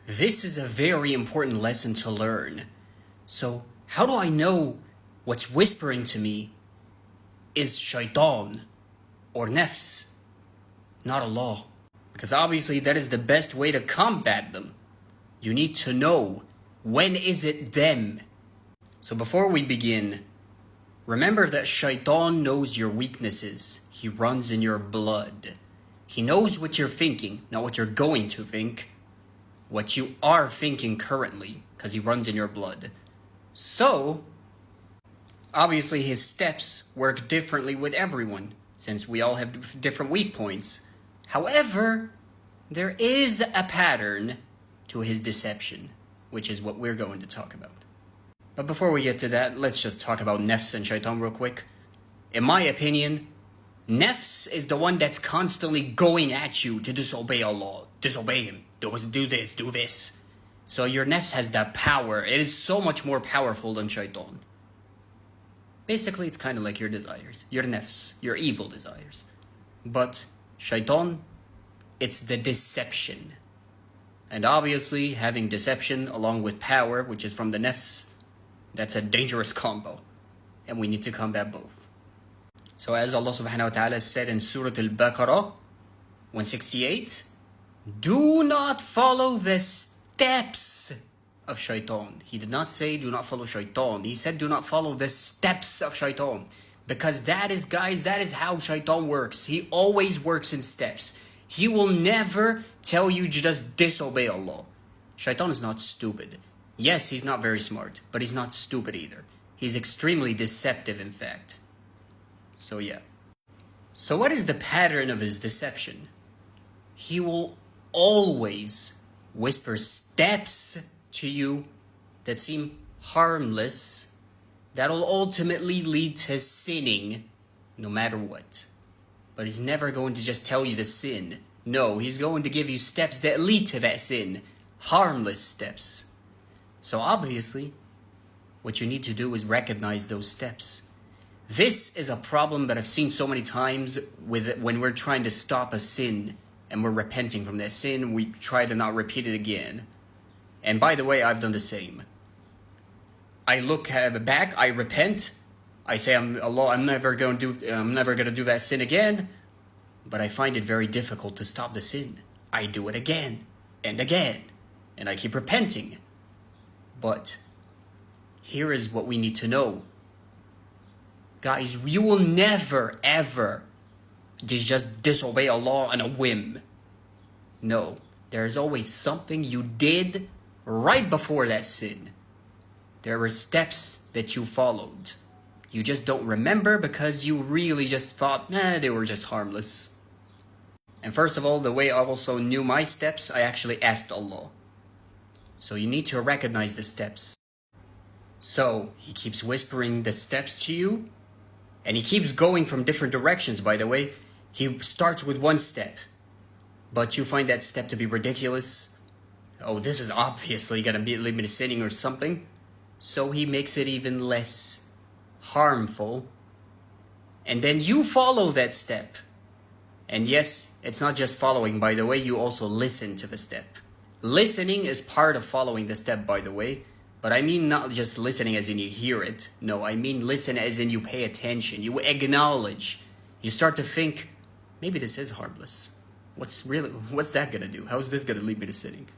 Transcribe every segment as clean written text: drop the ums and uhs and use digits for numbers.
This is a very important lesson to learn. So, how do I know what's whispering to me is Shaytan or Nafs, not Allah? Because obviously that is the best way to combat them. You need to know, when is it them? So before we begin, remember that Shaytan knows your weaknesses. He runs in your blood. He knows what you're thinking, not what you're going to think. What you are thinking currently, because he runs in your blood. So, obviously his steps work differently with everyone, since we all have different weak points. However, there is a pattern to his deception, which is what we're going to talk about. But before we get to that, let's just talk about Nafs and Shaytan real quick. In my opinion, Nafs is the one that's constantly going at you to disobey Allah. Disobey him. Do this, do this. So your Nafs has that power. It is so much more powerful than Shaytan. Basically, it's kind of like your desires. Your Nafs, your evil desires. But Shaytan, it's the deception. And obviously, having deception along with power, which is from the Nafs, that's a dangerous combo. And we need to combat both. So as Allah subhanahu wa ta'ala said in Surah Al-Baqarah 168, do not follow the steps of Shaytan. He did not say do not follow Shaytan. He said do not follow the steps of Shaytan. Because that is, guys, that is how Shaytan works. He always works in steps. He will never tell you to just disobey Allah. Shaytan is not stupid. Yes, he's not very smart, but he's not stupid either. He's extremely deceptive, in fact. So yeah. So what is the pattern of his deception? He will always whisper steps to you that seem harmless, that'll ultimately lead to sinning no matter what. But he's never going to just tell you to sin. No, he's going to give you steps that lead to that sin. Harmless steps. So obviously, what you need to do is recognize those steps. This is a problem that I've seen so many times with when we're trying to stop a sin and we're repenting from that sin, we try to not repeat it again. And by the way, I've done the same. I look back, I repent, I say Allah, I'm never going to do that sin again, but I find it very difficult to stop the sin. I do it again and again, and I keep repenting. But here is what we need to know. Guys, you will never ever just disobey Allah on a whim. No, there is always something you did right before that sin. There were steps that you followed. You just don't remember because you really just thought, they were just harmless. And first of all, the way I also knew my steps, I actually asked Allah. So you need to recognize the steps. So he keeps whispering the steps to you, and he keeps going from different directions, by the way. He starts with one step, but you find that step to be ridiculous. Oh, this is obviously going to lead me to sinning or something. So he makes it even less harmful. And then you follow that step. And yes, it's not just following, by the way, you also listen to the step. Listening is part of following the step, by the way. But I mean not just listening as in you hear it. No, I mean listen as in you pay attention. You acknowledge. You start to think, maybe this is harmless. What's that gonna do? How is this gonna lead me to sinning?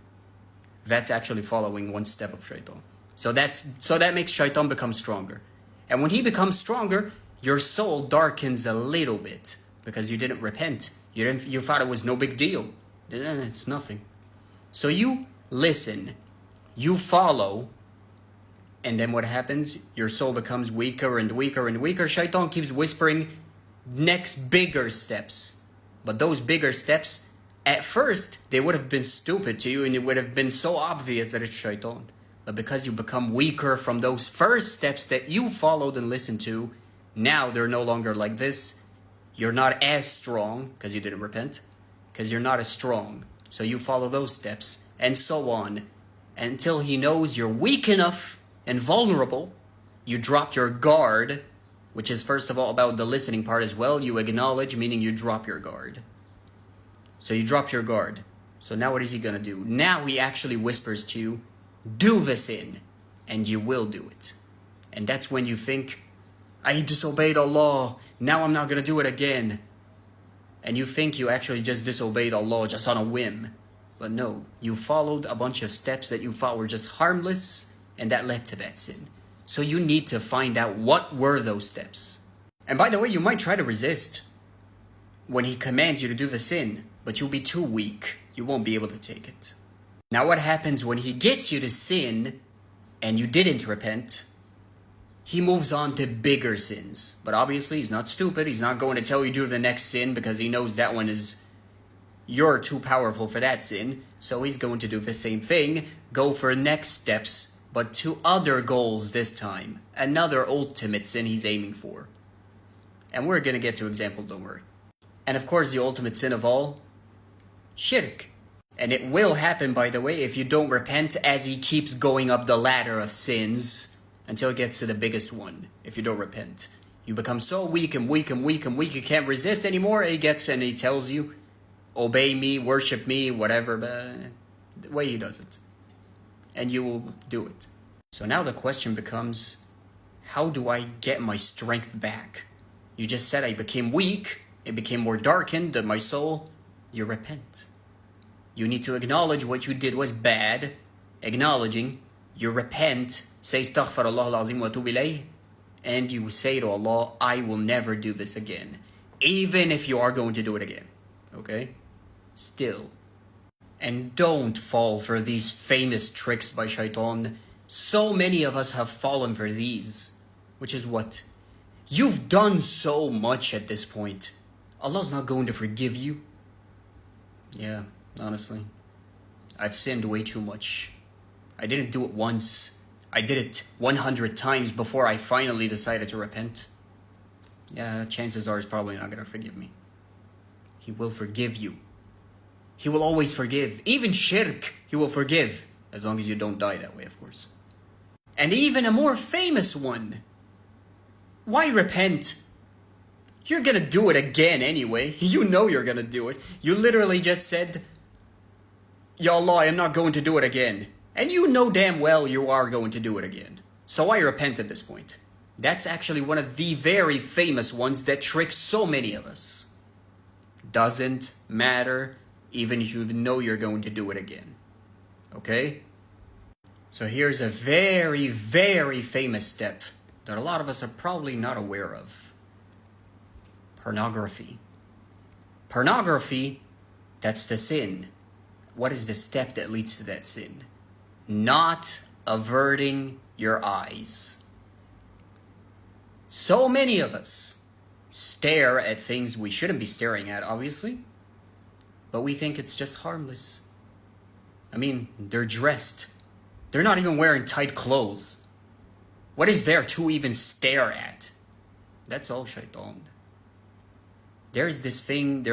That's actually following one step of Shaytan. So that makes Shaytan become stronger. And when he becomes stronger, your soul darkens a little bit because you didn't repent. You thought it was no big deal. It's nothing. So you listen, you follow, and then what happens? Your soul becomes weaker and weaker and weaker. Shaytan keeps whispering next bigger steps. But those bigger steps, at first, they would have been stupid to you and it would have been so obvious that it's Shaytan. But because you become weaker from those first steps that you followed and listened to, now they're no longer like this. You're not as strong, because you didn't repent, because you're not as strong. So you follow those steps, and so on, until he knows you're weak enough and vulnerable. You drop your guard, which is first of all about the listening part as well. You acknowledge, meaning you drop your guard. So you drop your guard. So now what is he gonna do? Now he actually whispers to you, do the sin, and you will do it. And that's when you think, I disobeyed Allah, now I'm not gonna do it again. And you think you actually just disobeyed Allah just on a whim. But no, you followed a bunch of steps that you thought were just harmless, and that led to that sin. So you need to find out what were those steps. And by the way, you might try to resist when he commands you to do the sin, but you'll be too weak. You won't be able to take it. Now what happens when he gets you to sin and you didn't repent? He moves on to bigger sins. But obviously he's not stupid. He's not going to tell you to do the next sin because he knows that one is, you're too powerful for that sin. So he's going to do the same thing, go for next steps, but to other goals this time. Another ultimate sin he's aiming for. And we're going to get to examples, don't worry. And of course the ultimate sin of all, shirk. And it will happen, by the way, if you don't repent as he keeps going up the ladder of sins until it gets to the biggest one. If you don't repent, you become so weak and weak and weak and weak you can't resist anymore. He gets and he tells you, obey me, worship me, whatever, but the way he does it. And you will do it. So now the question becomes, how do I get my strength back? You just said I became weak, it became more darkened than my soul. You repent. You need to acknowledge what you did was bad. Acknowledging, you repent, say astaghfirullah al-azim wa tub ilayh, and you say to Allah, I will never do this again. Even if you are going to do it again. Okay? Still. And don't fall for these famous tricks by Shaytan. So many of us have fallen for these. Which is what? You've done so much at this point. Allah's not going to forgive you. Yeah, honestly. I've sinned way too much. I didn't do it once. I did it 100 times before I finally decided to repent. Yeah, chances are he's probably not going to forgive me. He will forgive you. He will always forgive. Even shirk, he will forgive. As long as you don't die that way, of course. And even a more famous one. Why repent? You're gonna do it again anyway. You know you're gonna do it. You literally just said, Ya Allah, I'm not going to do it again. And you know damn well you are going to do it again. So I repent at this point. That's actually one of the very famous ones that tricks so many of us. Doesn't matter, even if you know you're going to do it again. Okay? So here's a very, very famous step that a lot of us are probably not aware of. Pornography. Pornography, that's the sin. What is the step that leads to that sin? Not averting your eyes. So many of us stare at things we shouldn't be staring at, obviously. But we think it's just harmless. I mean, they're dressed. They're not even wearing tight clothes. What is there to even stare at? That's all Shaytan. There's this thing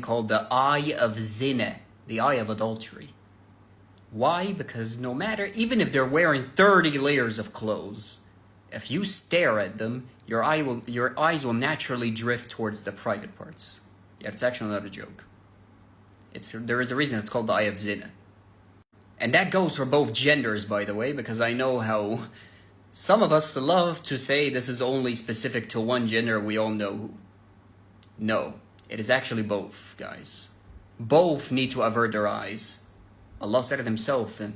called the eye of zina, the eye of adultery. Why? Because no matter, even if they're wearing 30 layers of clothes, if you stare at them, your eyes will naturally drift towards the private parts. Yeah, it's actually not a joke. There is a reason it's called the eye of zina. And that goes for both genders, by the way, because I know how some of us love to say this is only specific to one gender. We all know who. No, it is actually both, guys. Both need to avert their eyes. Allah said it himself. إِنَّمَا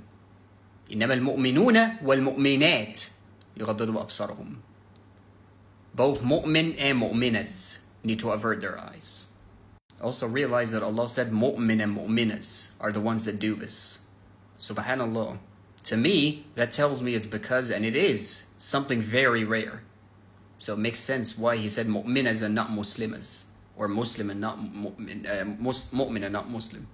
الْمُؤْمِنُونَ وَالْمُؤْمِنَاتِ يُغَضِّضُوا أَبْصَارَهُم. Both mu'min and mu'minas need to avert their eyes. Also realize that Allah said mu'min and mu'minas are the ones that do this. Subhanallah. To me, that tells me it's because, and it is, something very rare. So it makes sense why he said mu'minas and not muslimas. Or muslim and not mu'min, mu'min and not muslim.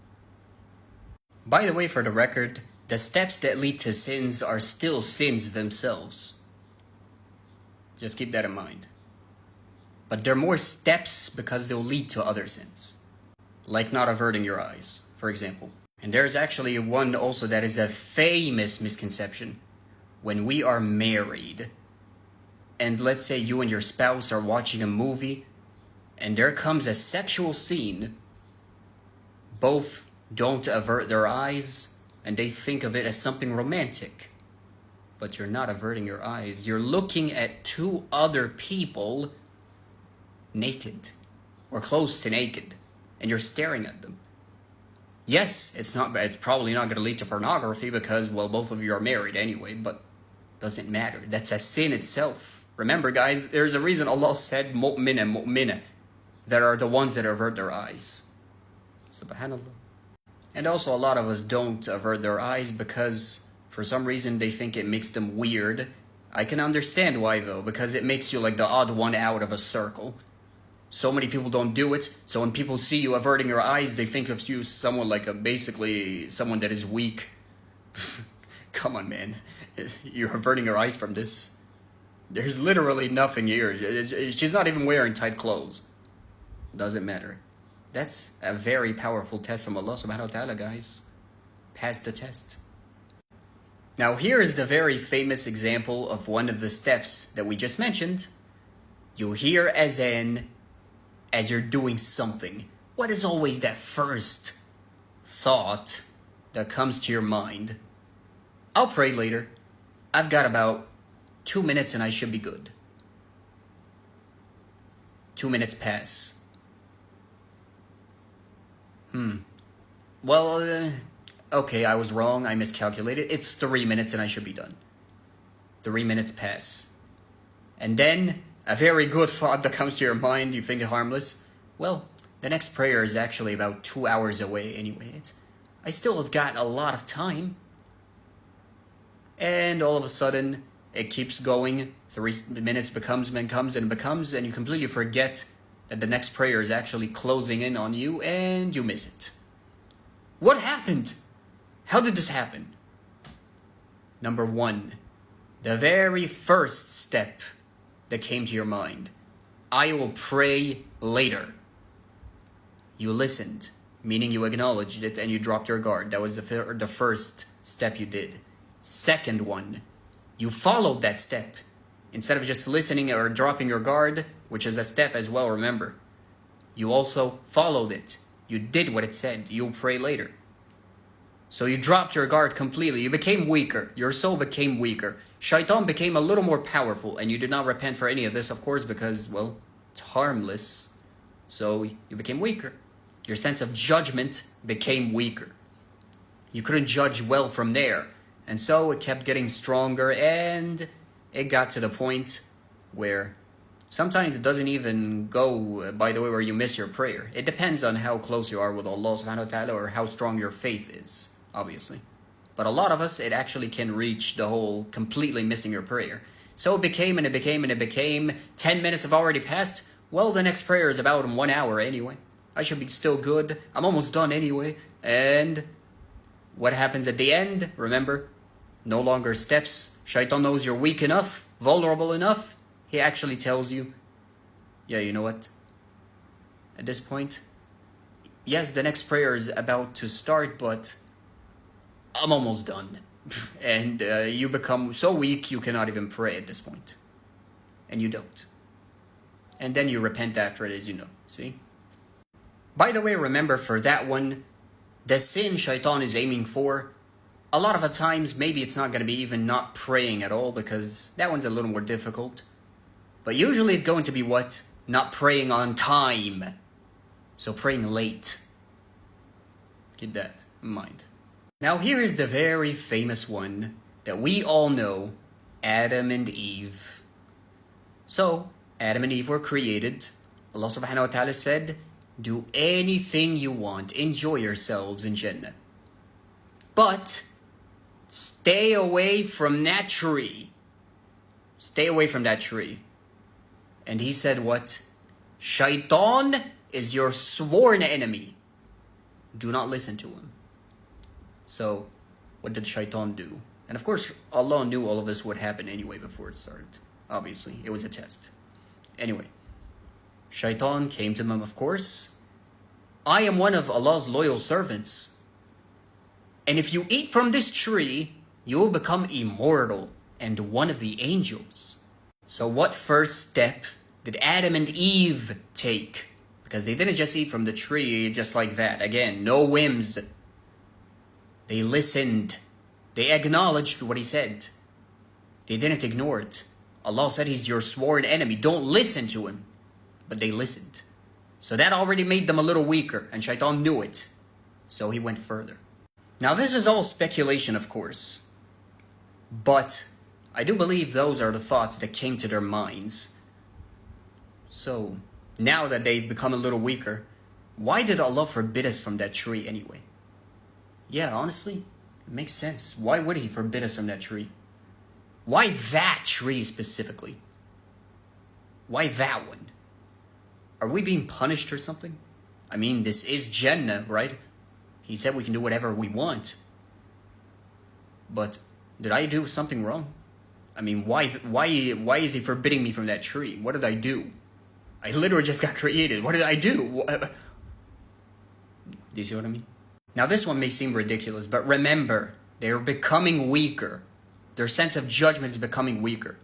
By the way, for the record, the steps that lead to sins are still sins themselves. Just keep that in mind. But they're more steps because they'll lead to other sins. Like not averting your eyes, for example. And there's actually one also that is a famous misconception. When we are married, and let's say you and your spouse are watching a movie, and there comes a sexual scene, both don't avert their eyes, and they think of it as something romantic. But you're not averting your eyes. You're looking at two other people naked, or close to naked, and you're staring at them. Yes, it's probably not going to lead to pornography because, well, both of you are married anyway, but doesn't matter. That's a sin itself. Remember, guys, there's a reason Allah said mu'min and mu'minah, that are the ones that avert their eyes. Subhanallah. And also, a lot of us don't avert their eyes because for some reason they think it makes them weird. I can understand why though, because it makes you like the odd one out of a circle. So many people don't do it, so when people see you averting your eyes, they think of you as someone like basically someone that is weak. Come on, man. You're averting your eyes from this. There's literally nothing here. She's not even wearing tight clothes. Doesn't matter. That's a very powerful test from Allah subhanahu wa ta'ala, guys. Pass the test. Now here is the very famous example of one of the steps that we just mentioned. You hear azan as you're doing something. What is always that first thought that comes to your mind? I'll pray later. I've got about 2 minutes and I should be good. 2 minutes pass. Well, okay, I was wrong. I miscalculated. It's 3 minutes and I should be done. 3 minutes pass. And then a very good thought that comes to your mind, you think it harmless. Well, the next prayer is actually about 2 hours away anyway. I still have got a lot of time. And all of a sudden, it keeps going. 3 minutes becomes, and you completely forget that the next prayer is actually closing in on you, and you miss it. What happened? How did this happen? Number 1, the very first step that came to your mind. I will pray later. You listened, meaning you acknowledged it and you dropped your guard. That was the first step you did. Second one, you followed that step. Instead of just listening or dropping your guard, which is a step as well, remember. You also followed it. You did what it said. You'll pray later. So you dropped your guard completely. You became weaker. Your soul became weaker. Shaytan became a little more powerful, and you did not repent for any of this, of course, because, well, it's harmless. So you became weaker. Your sense of judgment became weaker. You couldn't judge well from there. And so it kept getting stronger, and it got to the point where sometimes it doesn't even go, by the way, where you miss your prayer. It depends on how close you are with Allah subhanahu wa ta'ala or how strong your faith is, obviously. But a lot of us, it actually can reach the whole completely missing your prayer. So it became, 10 minutes have already passed. Well, the next prayer is about in 1 hour anyway. I should be still good. I'm almost done anyway. And what happens at the end? Remember, no longer steps. Shaitan knows you're weak enough, vulnerable enough. He actually tells you, yeah, you know what? At this point, yes, the next prayer is about to start, but I'm almost done. And you become so weak you cannot even pray at this point. And you don't. And then you repent after it, as you know. See? By the way, remember for that one, the sin Shaitan is aiming for, a lot of the times, maybe it's not going to be even not praying at all, because that one's a little more difficult. But usually it's going to be what? Not praying on time. So praying late. Keep that in mind. Now here is the very famous one that we all know, Adam and Eve. So, Adam and Eve were created. Allah subhanahu wa ta'ala said, do anything you want. Enjoy yourselves in Jannah. But stay away from that tree. Stay away from that tree. And he said what? Shaitan is your sworn enemy. Do not listen to him. So, what did Shaitan do? And of course, Allah knew all of this would happen anyway before it started. Obviously, it was a test. Anyway, Shaitan came to him, of course. I am one of Allah's loyal servants. And if you eat from this tree, you will become immortal and one of the angels. So what first step did Adam and Eve take? Because they didn't just eat from the tree just like that. Again, no whims. They listened. They acknowledged what he said. They didn't ignore it. Allah said he's your sworn enemy. Don't listen to him. But they listened. So that already made them a little weaker. And Shaytan knew it. So he went further. Now this is all speculation, of course. But I do believe those are the thoughts that came to their minds. So now that they've become a little weaker, why did Allah forbid us from that tree anyway? Yeah, honestly, it makes sense. Why would he forbid us from that tree? Why that tree specifically? Why that one? Are we being punished or something? I mean, this is Jannah, right? He said we can do whatever we want. But did I do something wrong? I mean, why is he forbidding me from that tree? What did I do? I literally just got created. What did I do? Do you see what I mean? Now this one may seem ridiculous, but remember, they're becoming weaker. Their sense of judgment is becoming weaker.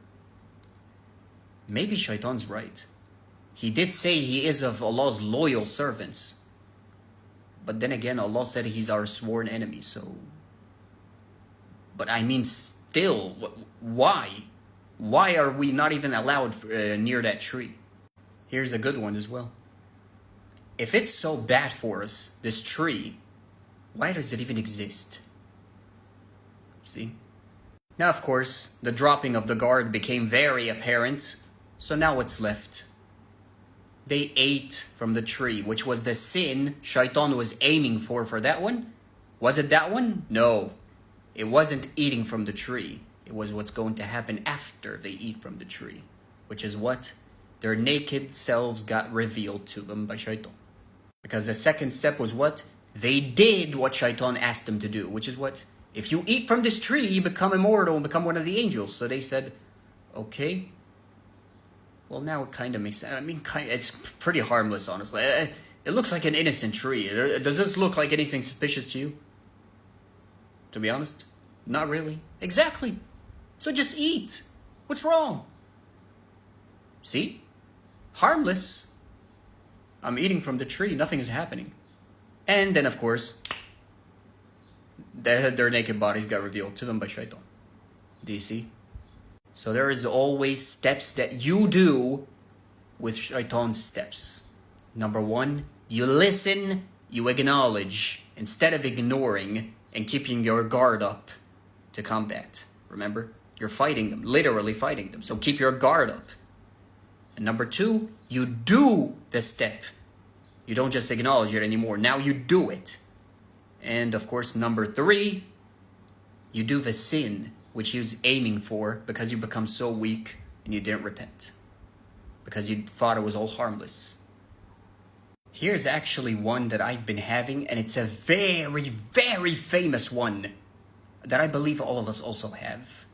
Maybe Shaitan's right. He did say he is of Allah's loyal servants. But then again, Allah said he's our sworn enemy, so... But I mean, still, why? Why are we not even allowed near that tree? Here's a good one as well. If it's so bad for us, this tree, why does it even exist? See? Now, of course, the dropping of the guard became very apparent, so now what's left? They ate from the tree, which was the sin Shaitan was aiming for that one. Was it that one? No. It wasn't eating from the tree. It was what's going to happen after they eat from the tree, which is what? Their naked selves got revealed to them by Shaitan. Because the second step was what? They did what Shaitan asked them to do, which is what? If you eat from this tree, you become immortal and become one of the angels. So they said, okay. Well, now it kind of makes sense. I mean, it's pretty harmless, honestly. It looks like an innocent tree. Does this look like anything suspicious to you? To be honest, not really. Exactly. So just eat. What's wrong? See? Harmless. I'm eating from the tree. Nothing is happening. And then, of course, their naked bodies got revealed to them by Shaitan. Do you see? So there is always steps that you do with Shaitan's steps. Number one, you listen, you acknowledge, instead of ignoring and keeping your guard up to combat. Remember? You're fighting them, literally fighting them. So keep your guard up. And number two, you do the step. You don't just acknowledge it anymore. Now you do it. And of course, number three, you do the sin which he was aiming for because you become so weak and you didn't repent. Because you thought it was all harmless. Here's actually one that I've been having, and it's a very, very famous one that I believe all of us also have.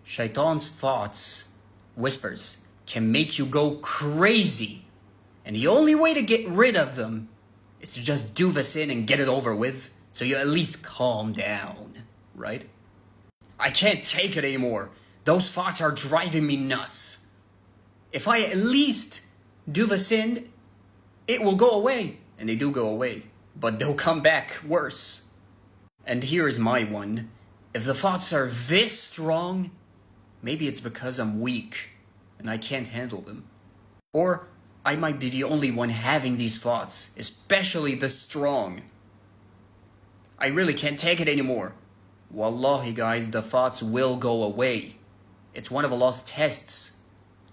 Shaitan's thoughts, whispers, can make you go crazy. And the only way to get rid of them is to just do the sin and get it over with, so you at least calm down, right? I can't take it anymore. Those thoughts are driving me nuts. If I at least do the sin, it will go away. And they do go away, but they'll come back worse. And here is my one. If the thoughts are this strong, maybe it's because I'm weak and I can't handle them. Or I might be the only one having these thoughts, especially the strong. I really can't take it anymore. Wallahi guys, the thoughts will go away. It's one of Allah's tests.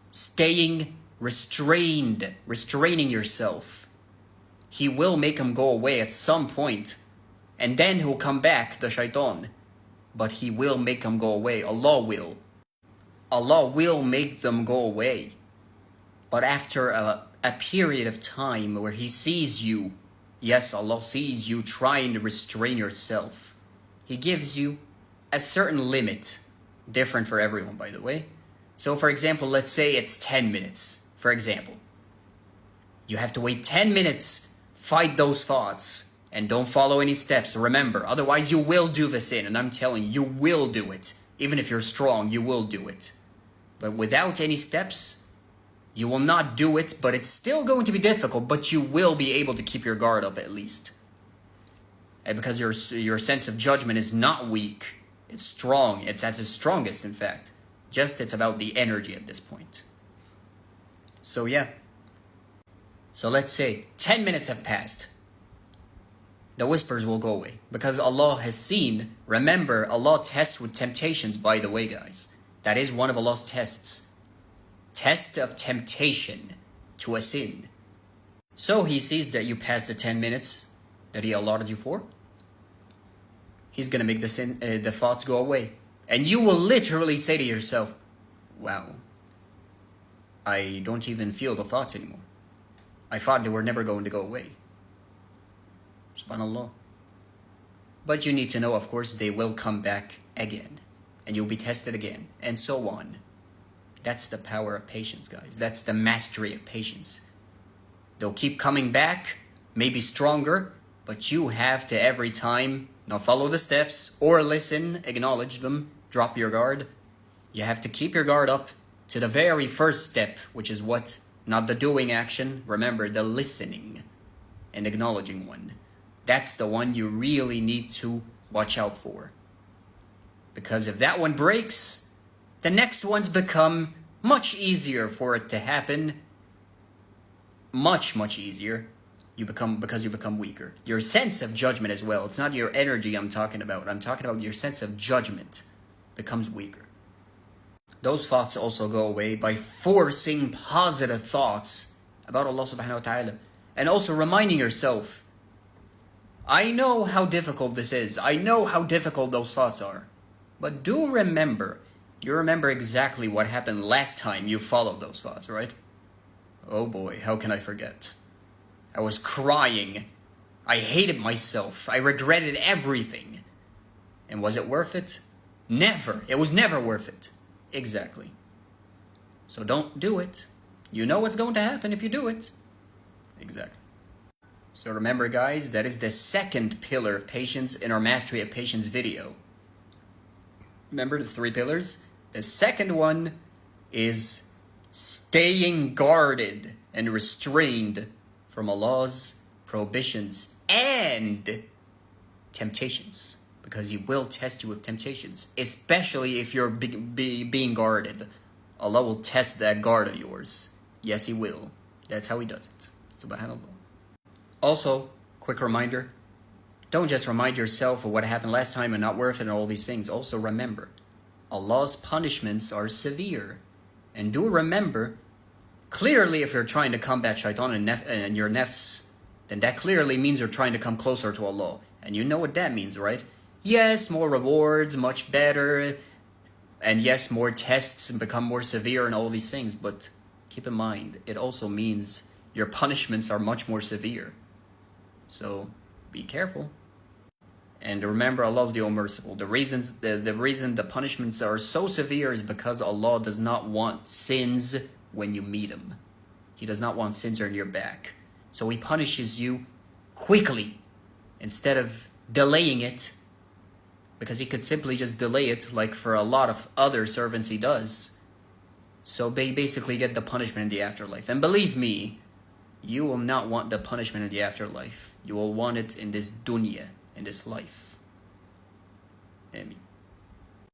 Staying restrained, restraining yourself. He will make them go away at some point. And then he'll come back, the Shaitan. But he will make them go away. Allah will. Allah will make them go away. But after a period of time where he sees you, yes, Allah sees you trying to restrain yourself. He gives you a certain limit, different for everyone, by the way. So, for example, let's say it's 10 minutes, for example. You have to wait 10 minutes, fight those thoughts, and don't follow any steps. Remember, otherwise you will do the sin, and I'm telling you, you will do it. Even if you're strong, you will do it. But without any steps, You will not do it, but it's still going to be difficult, but you will be able to keep your guard up at least. And because your sense of judgment is not weak, it's strong. It's at its strongest, in fact. Just it's about the energy at this point. So yeah. So let's say 10 minutes have passed. The whispers will go away because Allah has seen. Remember, Allah tests with temptations, by the way, guys. That is one of Allah's tests. Test of temptation to a sin. So He sees that you passed the 10 minutes that He allotted you for. He's going to make the thoughts go away. And you will literally say to yourself, wow, I don't even feel the thoughts anymore. I thought they were never going to go away. SubhanAllah. But you need to know, of course, they will come back again. And you'll be tested again. And so on. That's the power of patience, guys. That's the mastery of patience. They'll keep coming back, maybe stronger, but you have to every time now follow the steps or listen, acknowledge them, drop your guard. You have to keep your guard up to the very first step, which is what? Not the doing action. Remember, the listening and acknowledging one. That's the one you really need to watch out for. Because if that one breaks, the next ones become much easier for it to happen. Much, much easier. Because you become weaker. Your sense of judgment as well. It's not your energy I'm talking about. I'm talking about your sense of judgment becomes weaker. Those thoughts also go away by forcing positive thoughts about Allah subhanahu wa ta'ala. And also reminding yourself, I know how difficult this is. I know how difficult those thoughts are. But do remember, you remember exactly what happened last time you followed those thoughts, right? Oh boy, how can I forget? I was crying. I hated myself. I regretted everything. And was it worth it? Never. It was never worth it. Exactly. So don't do it. You know what's going to happen if you do it. Exactly. So remember, guys, that is the second pillar of patience in our Mastery of Patience video. Remember the 3 pillars? The second one is staying guarded and restrained from Allah's prohibitions and temptations. Because He will test you with temptations. Especially if you're being guarded. Allah will test that guard of yours. Yes, He will. That's how He does it. Subhanallah. Also, quick reminder. Don't just remind yourself of what happened last time and not worth it and all these things. Also remember, Allah's punishments are severe. And do remember, clearly if you're trying to combat Shaytan and your Nafs, then that clearly means you're trying to come closer to Allah. And you know what that means, right? Yes, more rewards, much better. And yes, more tests and become more severe and all these things. But keep in mind, it also means your punishments are much more severe. So be careful. And remember, Allah is the All-Merciful. The reason the punishments are so severe is because Allah does not want sins when you meet Him. He does not want sins on your back. So He punishes you quickly instead of delaying it. Because He could simply just delay it, like for a lot of other servants He does. So they basically get the punishment in the afterlife. And believe me, you will not want the punishment in the afterlife. You will want it in this dunya, in this life. Amen.